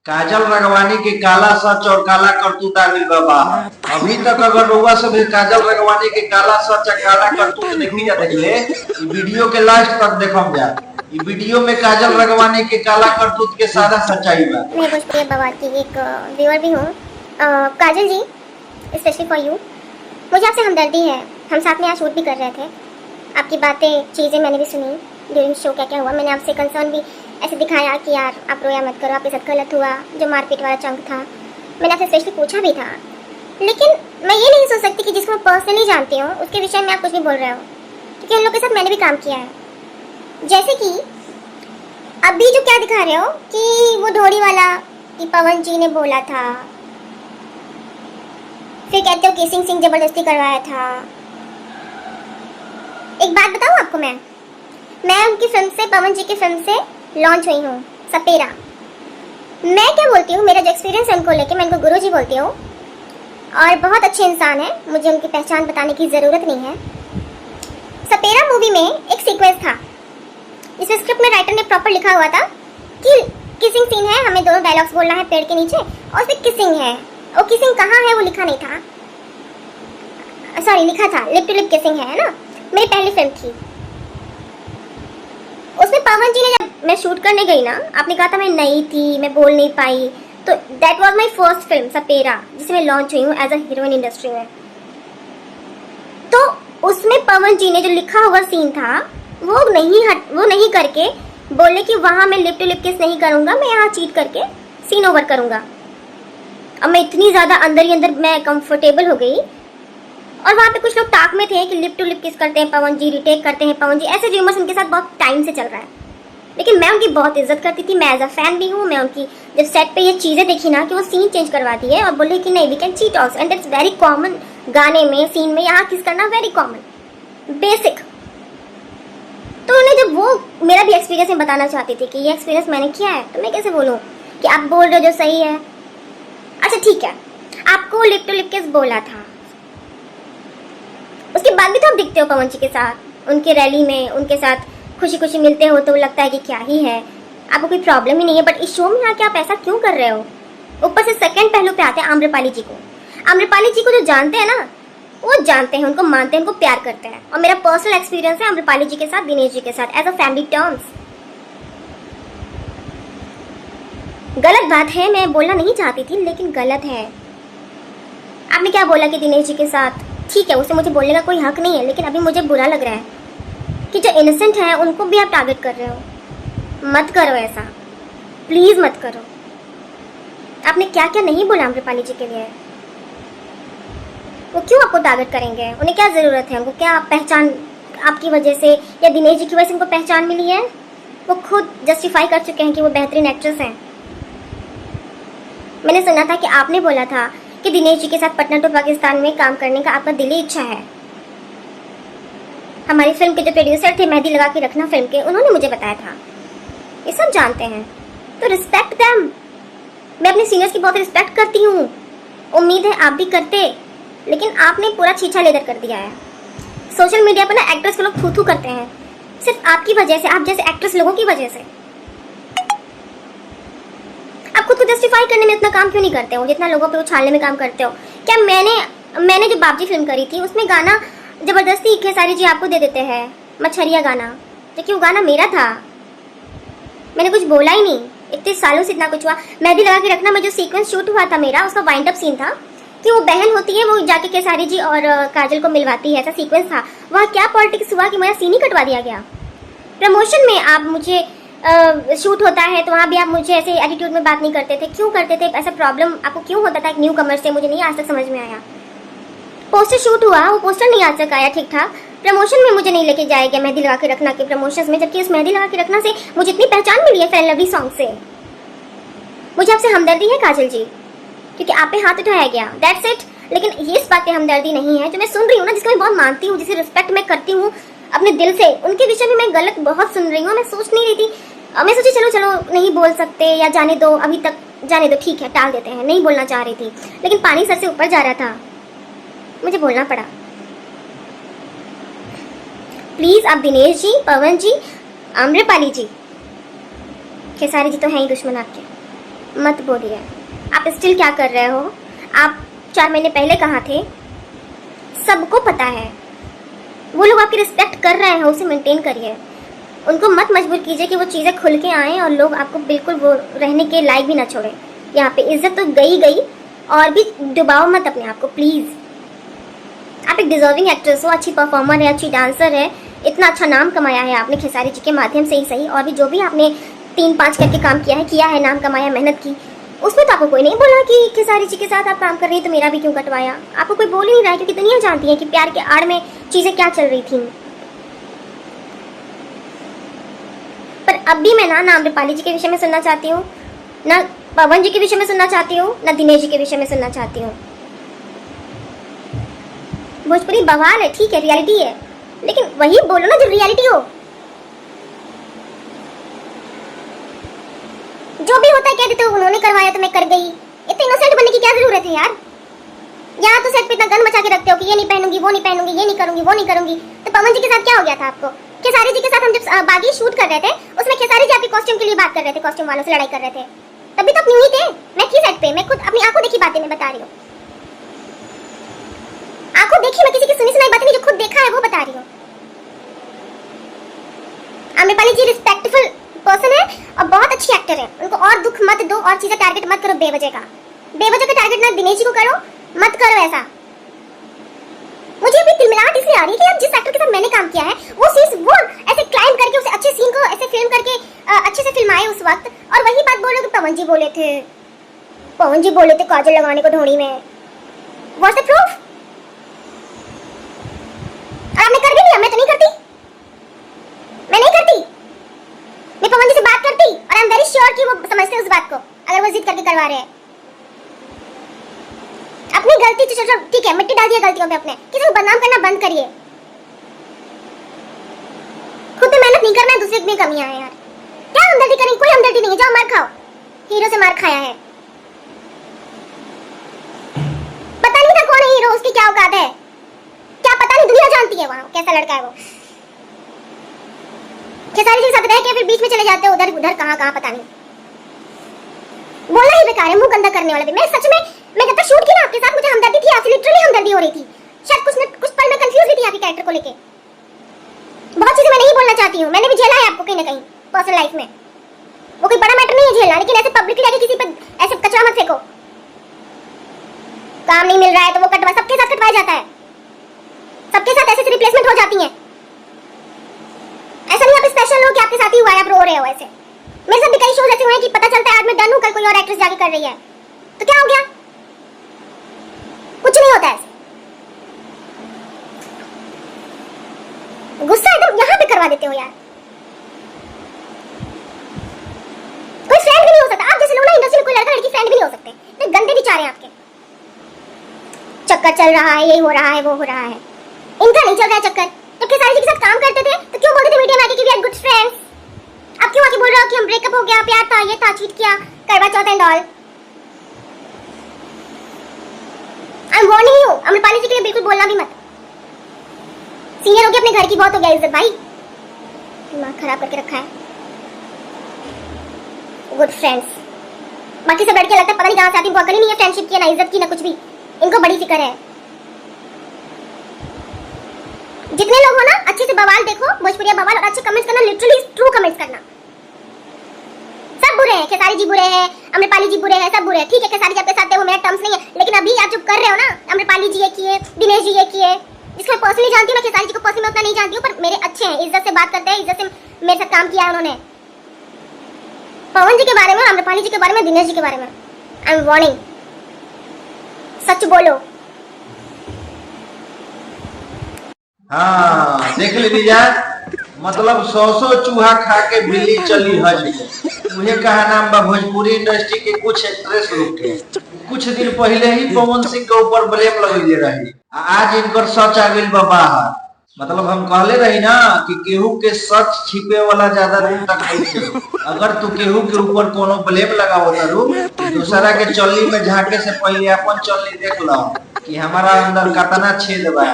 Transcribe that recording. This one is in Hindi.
काजल रगवानी के काला सच और काला करतूत आ गइल बा बाहर। अभी तक अगर रउआ सब काजल रगवानी के काला सच और काला करतूत नहीं जा देखले, ई वीडियो के लास्ट तक देखम जा। ई वीडियो में काजल रगवानी के काला करतूत के सारा सच्चाई बा। मैं भोजपुरी बवाल की एक व्यूअर भी हूँ। काजल जी, स्पेशली फॉर यू, मुझे आपसे हमदर्दी है। हम साथ में यहाँ शूट भी कर रहे थे। आपकी बातें, चीज़ें मैंने भी सुनी ड्यूरिंग शो। क्या क्या हुआ, मैंने आपसे कंसर्न भी ऐसे दिखाया कि यार आप रोया मत करो, आपके साथ गलत हुआ, जो मारपीट वाला चंक था। मैंने आपसे स्पेशली पूछा भी था, लेकिन मैं ये नहीं सोच सकती कि जिसको मैं पर्सनली जानती हूँ उसके विषय में आप कुछ भी बोल रहे हो, क्योंकि उन लोग के साथ मैंने भी काम किया है। जैसे कि अभी जो क्या दिखा रहे हो कि वो धोड़ी वाला कि पवन जी ने बोला था, फिर कहते हो किसिंग सिंह जबरदस्ती करवाया था। एक बात बताऊं आपको, मैं उनकी फिल्म से, पवन जी की फिल्म से लॉन्च हुई हूँ, सपेरा। मैं क्या बोलती हूँ, मेरा जो एक्सपीरियंस है उनको लेके, मैं उनको गुरुजी बोलती हूँ और बहुत अच्छे इंसान है, मुझे उनकी पहचान बताने की ज़रूरत नहीं है। सपेरा मूवी में एक सीक्वेंस था जिसमें स्क्रिप्ट में राइटर ने प्रॉपर लिखा हुआ था कि किसिंग सीन है, हमें दोनों डायलॉग्स बोलना है पेड़ के नीचे, और उसमें किसिंग है। और किसिंग कहाँ है वो लिखा नहीं था, सॉरी लिखा था लिप टू लिप किसिंग है ना। मेरी पहली फिल्म थी, उसमें पवन जी ने, जब मैं शूट करने गई ना, आपने कहा था मैं नई थी, मैं बोल नहीं पाई, तो that was my first film Sapera, जिसमें लॉन्च हुई हूँ एज अ हीरोइन इंडस्ट्री में। तो उसमें पवन जी ने जो लिखा हुआ सीन था वो नहीं करके बोले कि वहां मैं लिप टू लिप किस नहीं करूंगा, मैं यहाँ चीट करके सीन ओवर करूंगा। अब मैं इतनी ज्यादा अंदर ही अंदर मैं कंफर्टेबल हो गई, और वहाँ पे कुछ लोग ताक में थे कि लिप टू लिप किस करते हैं पवन जी, रिटेक करते हैं पवन जी, ऐसे रूमर्स उनके साथ बहुत टाइम से चल रहा है। लेकिन मैं उनकी बहुत इज्जत करती थी, मैं एज अ फैन भी हूँ। मैं उनकी जब सेट पे ये चीज़ें देखी ना कि वो सीन चेंज करवा दी है और बोले कि नहीं we can cheat also, and it's very common, गाने में सीन में यहाँ किस करना वेरी कॉमन बेसिक। तो उन्हें जब वो मेरा भी एक्सपीरियंस में बताना चाहती थी कि ये एक्सपीरियंस मैंने किया है, तो मैं कैसे बोलूँ कि आप बोल रहे हो जो सही है। अच्छा ठीक है, आपको लिप टू लिप किस बोला था, उसके बाद भी तो आप दिखते हो पवन जी के साथ, उनके रैली में उनके साथ खुशी खुशी मिलते हो, तो लगता है कि क्या ही है, आपको कोई प्रॉब्लम ही नहीं है। बट इस शो में आके आप ऐसा क्यों कर रहे हो। ऊपर से सेकंड पहलू पे आते हैं आम्रपाली जी को। आम्रपाली जी को जो जानते हैं ना, वो जानते हैं, उनको मानते हैं, उनको प्यार करते हैं। और मेरा पर्सनल एक्सपीरियंस है आम्रपाली जी के साथ, दिनेश जी के साथ, एज अ फैमिली टर्म्स। गलत बात है, मैं बोलना नहीं चाहती थी लेकिन गलत है। आपने क्या बोला कि दिनेश जी के साथ, ठीक है उसे मुझे बोलने का कोई हक नहीं है, लेकिन अभी मुझे बुरा लग रहा है कि जो इनोसेंट है उनको भी आप टारगेट कर रहे हो। मत करो ऐसा, प्लीज मत करो। आपने क्या क्या नहीं बोला आम्रपाली जी के लिए, वो क्यों आपको टारगेट करेंगे, उन्हें क्या जरूरत है, उनको क्या पहचान आपकी वजह से या दिनेश जी की वजह से उनको पहचान मिली है। वो खुद जस्टिफाई कर चुके हैं कि वो बेहतरीन एक्ट्रेस हैं। मैंने सुना था कि आपने बोला था कि दिनेश जी के साथ पटना टू पाकिस्तान में काम करने का आपका दिली इच्छा है। हमारी फिल्म के जो प्रोड्यूसर थे मेहंदी लगा के रखना फिल्म के, उन्होंने मुझे बताया था। ये सब जानते हैं, तो रिस्पेक्ट देम। मैं अपने सीनियर्स की बहुत रिस्पेक्ट करती हूँ, उम्मीद है आप भी करते, लेकिन आपने पूरा छीछा लेदर कर दिया है। सोशल मीडिया पर ना एक्ट्रेस को लोग थू थू करते हैं, सिर्फ आपकी वजह से, आप जैसे एक्ट्रेस लोगों की वजह से। आप खुद को जस्टिफाई करने में इतना काम क्यों नहीं करते हो जितना लोगों पे उछालने में काम करते हो। क्या मैंने जो बाबजी फिल्म करी थी उसमें गाना जबरदस्ती खेसारी जी आपको दे देते हैं, मछरिया गाना, जबकि वो गाना मेरा था, मैंने कुछ बोला ही नहीं। इतने सालों से इतना कुछ हुआ। मेहंदी लगा के रखना में जो सीक्वेंस शूट हुआ था मेरा, उसका वाइंड अप सीन था कि वो बहन होती है, वो जाके खेसारी जी और काजल को मिलवाती है, ऐसा सीक्वेंस था। वहाँ क्या पॉलिटिक्स हुआ कि मेरा सीन ही कटवा दिया गया। प्रमोशन में आप मुझे शूट होता है तो वहाँ भी आप मुझे ऐसे एटीट्यूड में बात नहीं करते थे, क्यों करते थे, ऐसा प्रॉब्लम आपको क्यों होता था एक न्यू कमर से, मुझे नहीं आज तक समझ में आया। पोस्टर शूट हुआ, वो पोस्टर नहीं आज तक आया ठीक ठाक। प्रमोशन में मुझे नहीं लेके जाएगा मेहंदी लगा के रखना के प्रमोशंस में, जबकि उस मेहंदी लगा के रखना से मुझे इतनी पहचान मिली है फेयर लवली सॉन्ग से। मुझे आपसे हमदर्दी है काजल जी, क्योंकि आप पे हाथ उठाया गया, दैट्स इट। लेकिन ये इस बात पे हमदर्दी नहीं है जो मैं सुन रही हूँ ना, जिसका मैं बहुत मानती हूँ, जिसे रिस्पेक्ट मैं करती हूँ अपने दिल से, उनके विषय में मैं गलत बहुत सुन रही हूँ। मैं सोच नहीं रही थी, मैं सोची चलो चलो नहीं बोल सकते या जाने दो, अभी तक जाने दो, ठीक है टाल देते हैं, नहीं बोलना चाह रही थी, लेकिन पानी सर से ऊपर जा रहा था, मुझे बोलना पड़ा। प्लीज आप दिनेश जी, पवन जी, आम्रपाली जी, खेसारी जी तो हैं ही दुश्मन आपके, मत बोलिए। आप स्टिल क्या कर रहे हो? आप 4 महीने पहले कहाँ थे? सबको पता है। वो लोग आपकी रिस्पेक्ट कर रहे हैं, उसे मेंटेन करिए। उनको मत मजबूर कीजिए कि वो चीज़ें खुल के आएँ और लोग आपको बिल्कुल वो रहने के लायक भी ना छोड़े। यहाँ पे इज्जत तो गई गई, और भी डुबाओ मत अपने आप को प्लीज़। आप एक डिजर्विंग एक्ट्रेस हो, अच्छी परफॉर्मर है, अच्छी डांसर है, इतना अच्छा नाम कमाया है आपने खेसारी जी के माध्यम से ही सही, और भी जो भी आपने 3-5 करके काम किया है, नाम कमाया, मेहनत की, उसमें तो आपको कोई नहीं बोला कि खेसारी जी के साथ आप काम कर रही है तो मेरा भी क्यों कटवाया। आपको कोई बोल ही नहीं रहा है, क्योंकि दुनिया जानती है कि प्यार के आड़ में चीज़ें क्या चल रही थी। पर अब भी मैं ना आम्रपाली जी के विषय में सुनना चाहती हूँ, ना पवन जी के विषय में सुनना चाहती हूँ, ना दिनेश जी के विषय में सुनना चाहती हूँ। भोजपुरी बवाल है, ठीक है, रियलिटी है, लेकिन वही बोलो ना जो रियलिटी हो। जो भी होता है कह देते हो उन्होंने करवाया तो मैं कर गई। इतने इनोसेंट बनने की क्या जरूरत है यार? यहाँ तो सेट पे इतना गन मचा के रखते हो कि ये नहीं पहनूंगी, वो नहीं पहनूंगी, ये नहीं करूंगी, वो नहीं करूंगी। तो पवन जी के साथ क्या हो गया था आपको? खेसारी जी के साथ हम जब बागी शूट कर रहे थे, उसमें खेसारी जी आपके कॉस्ट्यूम के लिए बात कर रहे थे, कॉस्ट्यूम वालों से लड़ाई कर रहे थे, तभी तो न्यू ही थे। मैं थी सेट पे, मैं खुद अपनी आंखों देखी बातें मैं बता रही हूँ। आंखों देखी, मैं किसी की सुनी सुनाई बातें नहीं, जो खुद देखा है वो बता रही हूँ। आम्रपाली जी रिस्पेक्टफुल पर्सन है और बहुत अच्छी एक्टर है। उनको और दुख मत दो, और चीजें टारगेट मत करो बेवजह का। बेवजह का टारगेट ना दिनेश जी को करो, मत करो ऐसा। मुझे भी तिलमिलाहट इसलिए आ रही है कि अब जिस एक्टर के साथ मैंने काम किया है वो ऐसे क्लाइम करके उसे अच्छे सीन को ऐसे फिल्म करके अच्छे से फिल्माए उस वक्त, और वही बात बोलो कि पवन जी बोले थे काजल लगाने को धोनी में। What's the proof? आपने कर भी लिया, मैं तो नहीं करती। मैं नहीं करती। मैं पवन जी से बात करती, और आई एम वेरी श्योर कि वो समझते हैं उस बात को, अगर वो जिद करके करवा रहे हैं। अपनी गलती तो चलो ठीक है, मिट्टी डाल दिया गलतियों पे अपने, किसी को बदनाम करना बंद करिए। खुद पे मेहनत नहीं करना है, दूसरे की कमियां हैं यार। क्या हमदर्दी करेंगे? कोई हमदर्दी नहीं है, जाओ मार खाओ। हीरो से मार खाया है, पता नहीं था कौन है हीरो, उसकी क्या औकात है, क्या पता नहीं, दुनिया जानती है वहां कैसा लड़का है वो। खेसारी जी के साथ रह के फिर बीच में चले जाते हो उधर उधर, कहां पता नहीं। बोलना ही बेकार है, मुंह गंदा करने वाले भी। मैं सच में, मैं जब तक शूट की ना आपके साथ, मुझे हमदर्दी थी आपसे, लिटरली हमदर्दी हो रही थी। शायद कुछ पल में कंफ्यूज भी थी आपके कैरेक्टर को लेके। बहुत चीजें मैं नहीं बोलना चाहती हूँ, मैंने भी झेला है आपको कहीं ना कहीं पर्सनल लाइफ में। वो कोई बड़ा मैटर नहीं है झेलना, लेकिन ऐसे पब्लिकली आके किसी पे ऐसे कचरा मत फेंको। काम नहीं मिल रहा है तो वो सबके साथ कटवाया जाता है, सबके साथ ऐसे रिप्लेसमेंट हो जाती है। ऐसा नहीं आप स्पेशल हो कि आपके साथ ही हुआ है, आप रो रहे हो ऐसे। मेरे साथ भी कई शोज ऐसे हुए हैं कि पता चलता है आज मैं डन हूं, कल कोई और एक्ट्रेस जाके कर रही है, तो क्या हो गया? कुछ नहीं होता है। गुस्सा एकदम यहाँ पे करवा देते हो यार। कोई फ्रेंड भी नहीं हो सकता आप जैसे लोग ना, इंडस्ट्री में कोई लड़का लड़की फ्रेंड भी नहीं हो सकते, इतने गंदे विचार हैं आपके। चक्कर चल रहा है, यही हो रहा है, वो हो रहा है, इनका नहीं चल रहा है चक्कर। तो खेसारी जी के साथ काम करते थे तो क्यों बोलते थे मीडिया में आके कि वी आर गुड फ्रेंड्स? अब क्यों आके बोल रहे हो कि हम ब्रेकअप हो गया, प्यार था, ये था, चीट किया, Karva Chauth and all? I am warning you, Amrapali ji के लिए बिल्कुल बोलना भी मत। सीनियर हो गया, अपने घर की बहुत हो गया इज्जत भाई, दिमाग खराब करके रखा है। गुड फ्रेंड्स, बाकी सब लड़के लगता है पता नहीं कहां से आती, इनको अकल ही नहीं है फ्रेंडशिप की, ना इज्जत की, ना कुछ भी। इनको बड़ी फिक्र है। जितने लोग हो ना, अच्छे से बवाल देखो, भोजपुरिया बवाल, और अच्छे कमेंट्स करना, लिटरली ट्रू कमेंट्स करना। सब बुरे हैं, खेसारी जी बुरे हैं, आम्रपाली जी बुरे हैं, सब बुरे हैं। ठीक है, खेसारी जी आपके साथ थे, वो मेरा टर्म्स नहीं है, लेकिन अभी आप जो कर रहे हो ना, आम्रपाली जी ये किए, दिनेश जी ये किए, जिसको मैं पर्सनली जानती हूँ, मैं खेसारी जी को पर्सनली उतना नहीं जानती हूँ, पर मेरे अच्छे हैं, इज्जत से बात करते हैं, इज्जत से मेरे साथ काम किया है उन्होंने। पवन जी के बारे में, आम्रपाली जी के बारे में, दिनेश जी के बारे में, आई एम वार्निंग, सच बोलो। हाँ देख लीजिए, मतलब 100 चूहा खा के बिल्ली चली हज में। मुझे कहा नाम बा भोजपुरी इंडस्ट्री के कुछ एक्ट्रेस लोग के कुछ दिन पहले ही पवन सिंह के ऊपर ब्लेम लगेले रही, आज इनकर सच आ गई बाहर। मतलब हम कहले रही ना कि केहू के सच छिपे वाला ज्यादा दिन तक नहीं चले। अगर तू केहू के ऊपर कोनो ब्लेम लगाओ तारू, दूसरा के चल्ली में झांके से पहले अपन चल्ली देख लो कि हमारा अंदर कितना छेद बा।